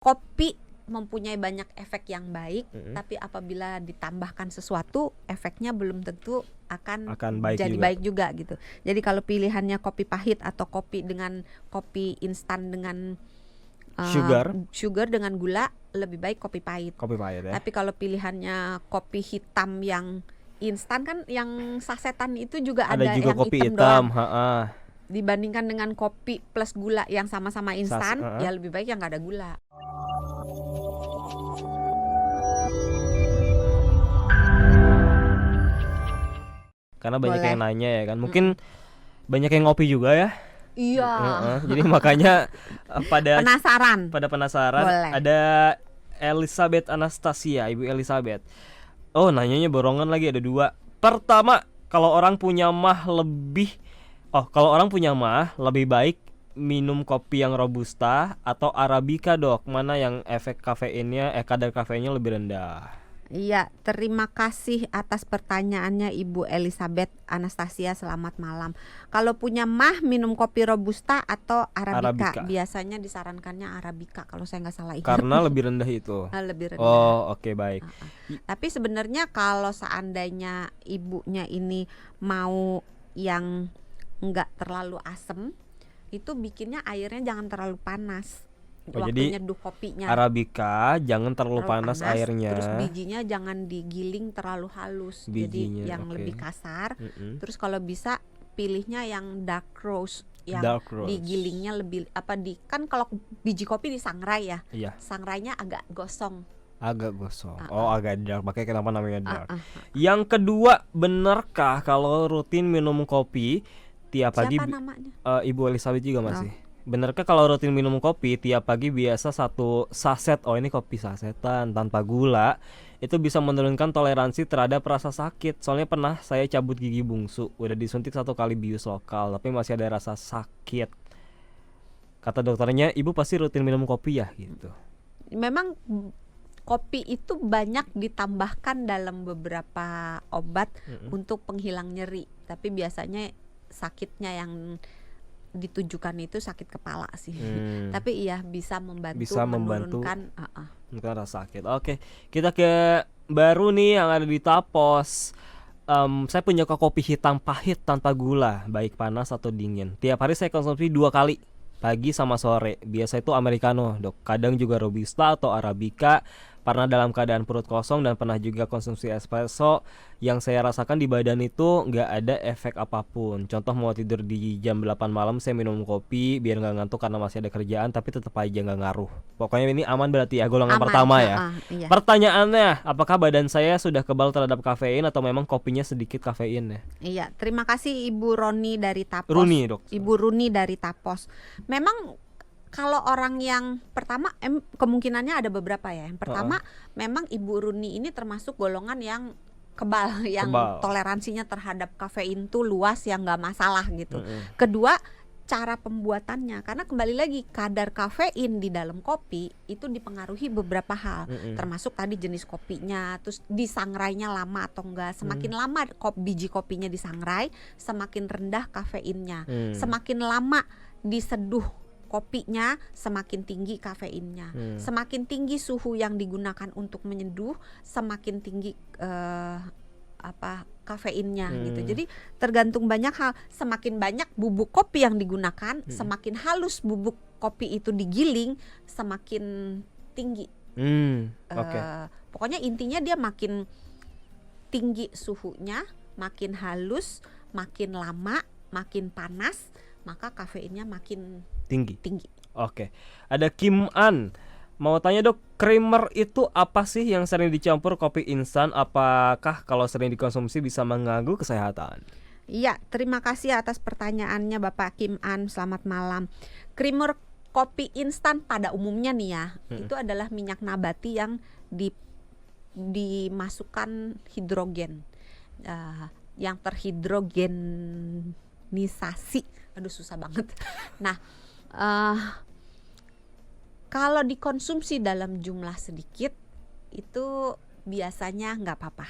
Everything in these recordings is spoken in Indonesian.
kopi mempunyai banyak efek yang baik, tapi apabila ditambahkan sesuatu, efeknya belum tentu akan baik jadi juga. baik juga gitu. Jadi kalau pilihannya kopi pahit atau kopi instan dengan sugar dengan gula, lebih baik kopi pahit. Kopi pahit ya. Tapi kalau pilihannya kopi hitam yang instan kan, yang sasetan itu juga ada juga yang kopi hitam hitam. Dibandingkan dengan kopi plus gula yang sama-sama instan, ya lebih baik yang nggak ada gula. Karena banyak yang nanya ya kan, mungkin banyak yang ngopi juga ya. Iya. Jadi makanya pada penasaran. Boleh. Ada Elizabeth Anastasia, Ibu Elizabeth. Oh, nanyanya borongan lagi, ada 2. Pertama, kalau orang punya mah lebih baik minum kopi yang robusta atau arabica, Dok? Mana yang kadar kafeinnya lebih rendah? Iya, terima kasih atas pertanyaannya Ibu Elizabeth Anastasia, selamat malam. Kalau punya mah, minum kopi robusta atau arabica? Biasanya disarankannya arabica kalau saya nggak salah ingat. Karena lebih rendah itu. Lebih rendah. Oh, oke, baik. Tapi sebenarnya kalau seandainya ibunya ini mau yang nggak terlalu asem, itu bikinnya airnya jangan terlalu panas. Waktu nyeduh kopinya, arabica jangan terlalu panas airnya. Terus bijinya jangan digiling terlalu halus, jadi yang lebih kasar. Terus kalau bisa pilihnya yang dark roast, yang digilingnya lebih kan kalau biji kopi disangrai ya. Sangrainya agak gosong. Agak dark, makanya kenapa namanya dark. Yang kedua, benarkah kalau rutin minum kopi tiap pagi? Siapa namanya? Ibu Elizabeth juga masih. Benarkah kalau rutin minum kopi tiap pagi biasa 1 saset, ini kopi sasetan tanpa gula, itu bisa menurunkan toleransi terhadap rasa sakit? Soalnya pernah saya cabut gigi bungsu, udah disuntik 1 kali bius lokal, tapi masih ada rasa sakit. Kata dokternya, ibu pasti rutin minum kopi ya gitu. Memang kopi itu banyak ditambahkan dalam beberapa obat untuk penghilang nyeri, tapi biasanya sakitnya yang ditujukan itu sakit kepala sih. Tapi iya bisa membantu menurunkan rasa sakit. Oke, kita ke baru nih yang ada di Tapos. Saya punya kopi hitam pahit tanpa gula, baik panas atau dingin. Tiap hari saya konsumsi 2 kali, pagi sama sore. Biasa itu americano, Dok. Kadang juga robusta atau arabica. Pernah dalam keadaan perut kosong dan pernah juga konsumsi espresso. Yang saya rasakan di badan itu nggak ada efek apapun. Contoh mau tidur di jam 8 malam, saya minum kopi biar nggak ngantuk karena masih ada kerjaan, tapi tetap aja nggak ngaruh. Pokoknya ini aman berarti ya, golongan pertama ya. Iya. Pertanyaannya, apakah badan saya sudah kebal terhadap kafein atau memang kopinya sedikit kafein ya? Iya, terima kasih Ibu Roni dari Tapos. Dok. Ibu Runi dari Tapos. Memang kalau orang yang pertama, kemungkinannya ada beberapa ya. Yang pertama, memang Ibu Runi ini termasuk golongan yang kebal, yang toleransinya terhadap kafein tuh luas, yang nggak masalah gitu. Kedua, cara pembuatannya, karena kembali lagi kadar kafein di dalam kopi itu dipengaruhi beberapa hal, termasuk tadi jenis kopinya, terus disangrainya lama atau enggak. Semakin lama biji kopinya disangrai, semakin rendah kafeinnya. Semakin lama diseduh kopinya, semakin tinggi kafeinnya. Semakin tinggi suhu yang digunakan untuk menyeduh, semakin tinggi kafeinnya gitu. Jadi tergantung banyak hal. Semakin banyak bubuk kopi yang digunakan, semakin halus bubuk kopi itu digiling, semakin tinggi. Pokoknya intinya dia makin tinggi suhunya, makin halus, makin lama, makin panas, maka kafeinnya makin tinggi. Oke. Ada Kim An mau tanya, Dok, creamer itu apa sih yang sering dicampur kopi instan? Apakah kalau sering dikonsumsi bisa mengganggu kesehatan? Iya, terima kasih atas pertanyaannya Bapak Kim An, selamat malam. Creamer kopi instan pada umumnya nih ya, itu adalah minyak nabati yang dimasukkan hidrogen, yang terhidrogenisasi. Aduh susah banget. Nah, kalau dikonsumsi dalam jumlah sedikit itu biasanya nggak apa-apa.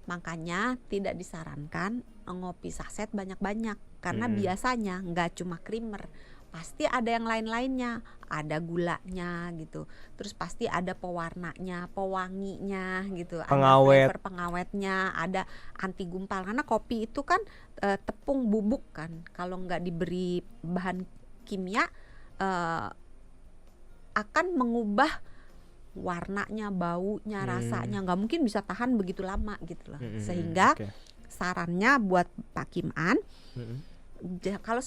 Makanya tidak disarankan ngopi saset banyak-banyak, karena biasanya nggak cuma creamer, pasti ada yang lain-lainnya, ada gulanya gitu, terus pasti ada pewarnanya, pewanginya gitu, Pengawet. ada flavor pengawetnya, ada anti gumpal, karena kopi itu kan tepung bubuk kan, kalau nggak diberi bahan kimia akan mengubah warnanya, baunya, rasanya, nggak mungkin bisa tahan begitu lama gitu loh. Sehingga sarannya buat Pak Kim An, kalau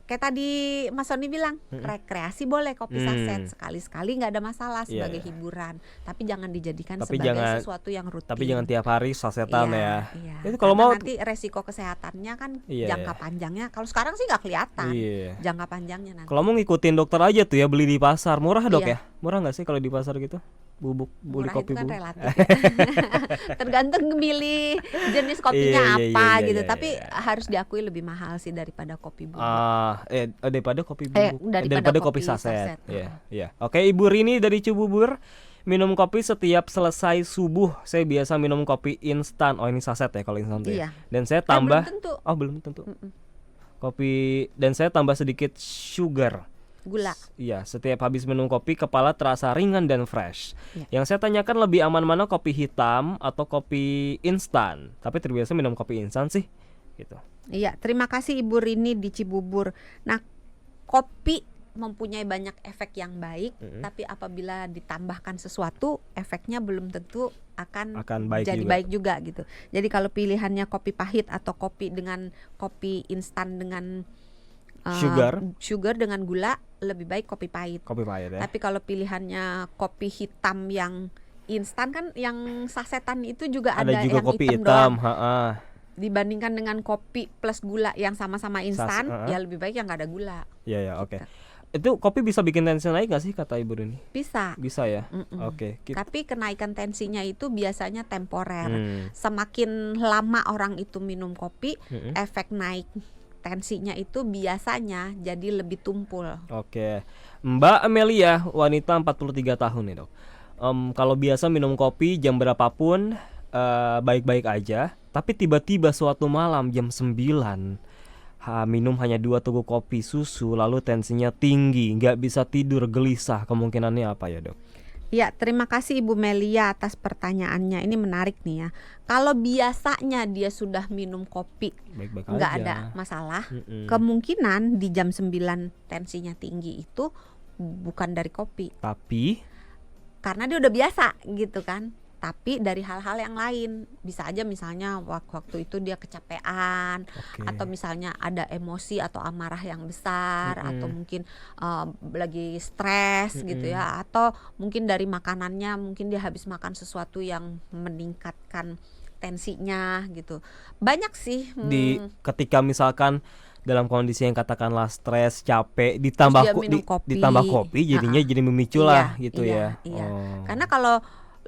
kayak tadi Mas Sony bilang, rekreasi boleh kopi saset sekali-sekali, nggak ada masalah sebagai hiburan, tapi jangan dijadikan sebagai sesuatu yang rutin. Tapi jangan tiap hari sasetan ya. Iya. Itu kalau mau nanti resiko kesehatannya kan jangka panjangnya. Kalau sekarang sih nggak kelihatan jangka panjangnya nanti. Kalau mau ngikutin dokter aja tuh ya, beli di pasar murah dok ya. Murah nggak sih kalau di pasar gitu? Beli kopi itu kan bubuk. relatif ya. Tergantung milih jenis kopinya apa gitu. Tapi harus diakui lebih mahal sih daripada kopi bubuk. Daripada kopi bubuk. Daripada kopi saset. Iya. Oke, Ibu Rini dari Cibubur, minum kopi setiap selesai subuh. Saya biasa minum kopi instan. Oh, ini saset ya kalau instan tuh ya. Dan saya tambah belum tentu. Kopi, dan saya tambah sedikit sugar, gula. Iya, setiap habis minum kopi kepala terasa ringan dan fresh. Yang saya tanyakan, lebih aman mana, kopi hitam atau kopi instan? Tapi terbiasa minum kopi instan sih gitu. Iya, terima kasih Ibu Rini di Cibubur. Nah, kopi mempunyai banyak efek yang baik, tapi apabila ditambahkan sesuatu, efeknya belum tentu akan jadi baik juga gitu. Jadi kalau pilihannya kopi pahit atau kopi instan dengan sugar dengan gula, lebih baik kopi pahit. Ya. Tapi kalau pilihannya kopi hitam yang instan, kan yang sasetan itu juga ada juga yang kopi hitam doang. Dibandingkan dengan kopi plus gula yang sama-sama instan, ya lebih baik yang nggak ada gula. Iya, oke. Itu kopi bisa bikin tensi naik nggak sih kata Ibu Rini? Bisa ya. Oke. Tapi kenaikan tensinya itu biasanya temporer. Semakin lama orang itu minum kopi, efek naik tensinya itu biasanya jadi lebih tumpul. Oke. Mbak Amelia, wanita 43 tahun nih dok. Kalau biasa minum kopi jam berapapun baik-baik aja, tapi tiba-tiba suatu malam jam 9 minum hanya 2 teguk kopi susu, lalu tensinya tinggi, nggak bisa tidur, gelisah. Kemungkinannya apa ya dok? Ya, terima kasih Ibu Melia atas pertanyaannya. Ini menarik nih ya. Kalau biasanya dia sudah minum kopi, nggak ada masalah. Kemungkinan di jam 9 tensinya tinggi itu bukan dari kopi, tapi karena dia udah biasa gitu kan. Tapi dari hal-hal yang lain, bisa aja misalnya waktu itu dia kecapean, atau misalnya ada emosi atau amarah yang besar, atau mungkin lagi stres gitu ya, atau mungkin dari makanannya, mungkin dia habis makan sesuatu yang meningkatkan tensinya gitu. Banyak sih ketika misalkan dalam kondisi yang katakanlah stres, capek, ditambah kopi jadinya jadi memicu lah gitu ya. Karena kalau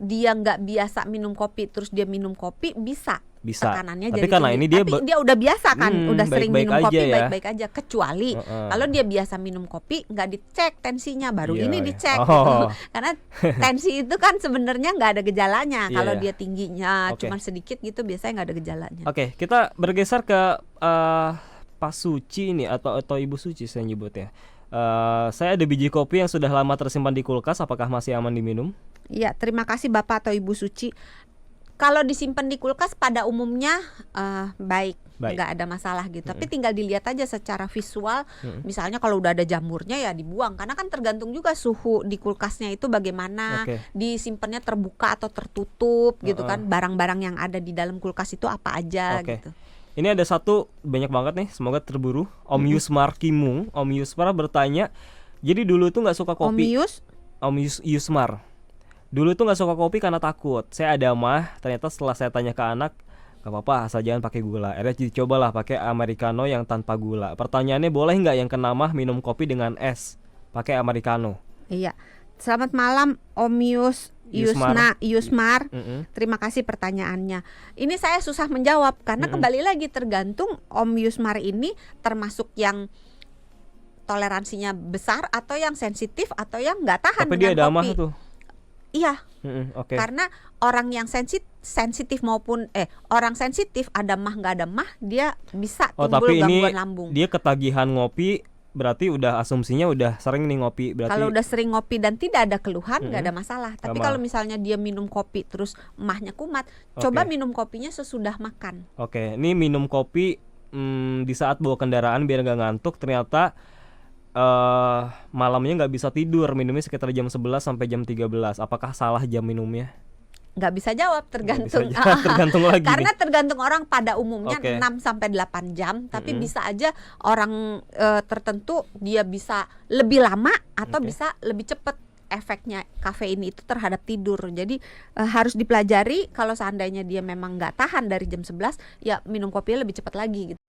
dia nggak biasa minum kopi terus dia minum kopi, bisa tekanannya tapi jadi karena tinggi. ini dia udah biasa kan, udah sering minum kopi ya. baik-baik aja, kecuali kalau dia biasa minum kopi nggak dicek tensinya, baru ini dicek gitu. Karena tensi itu kan sebenarnya nggak ada gejalanya. Kalau dia tingginya cuma sedikit gitu, biasanya nggak ada gejalanya. Oke, kita bergeser ke Pak Suci ini atau Ibu Suci saya nyebutnya. Saya ada biji kopi yang sudah lama tersimpan di kulkas, apakah masih aman diminum? Iya, terima kasih Bapak atau Ibu Suci. Kalau disimpan di kulkas pada umumnya baik, nggak ada masalah gitu. Tapi tinggal dilihat aja secara visual. Misalnya kalau udah ada jamurnya ya dibuang, karena kan tergantung juga suhu di kulkasnya itu bagaimana, disimpannya terbuka atau tertutup gitu kan. Barang-barang yang ada di dalam kulkas itu apa aja gitu. Ini ada satu, banyak banget nih, semoga terburu. Om Yusmar Kimung, Om Yusmar bertanya, jadi dulu tuh nggak suka kopi. Om Yusmar. Dulu tuh nggak suka kopi karena takut. Saya ada mah, ternyata setelah saya tanya ke anak, gak apa-apa, asal jangan pakai gula. Akhirnya cobalah pakai americano yang tanpa gula. Pertanyaannya, boleh nggak yang kena mah minum kopi dengan es, pakai americano? Iya. Selamat malam Om Yusmar. Terima kasih pertanyaannya. Ini saya susah menjawab karena kembali lagi tergantung Om Yusmar ini termasuk yang toleransinya besar atau yang sensitif atau yang nggak tahan tapi dengan dia ada kopi. mah tuh. Iya. Karena orang yang sensitif maupun orang sensitif ada mah nggak ada mah, dia bisa timbul gangguan lambung. Dia ketagihan ngopi berarti udah asumsinya udah sering nih ngopi. Berarti kalau udah sering ngopi dan tidak ada keluhan nggak ada masalah. Tapi Sama. kalau misalnya dia minum kopi terus emahnya kumat, coba minum kopinya sesudah makan. Oke, ini minum kopi di saat bawa kendaraan biar nggak ngantuk. Ternyata malamnya nggak bisa tidur, minumnya sekitar jam 11 sampai jam 13. Apakah salah jam minumnya? Nggak bisa jawab, tergantung. Tergantung lagi Karena nih. tergantung orang, pada umumnya Oke. 6 sampai 8 jam, tapi bisa aja orang tertentu dia bisa lebih lama atau bisa lebih cepat efeknya kafein itu terhadap tidur. Jadi harus dipelajari. Kalau seandainya dia memang nggak tahan dari jam 11, ya minum kopinya lebih cepat lagi gitu.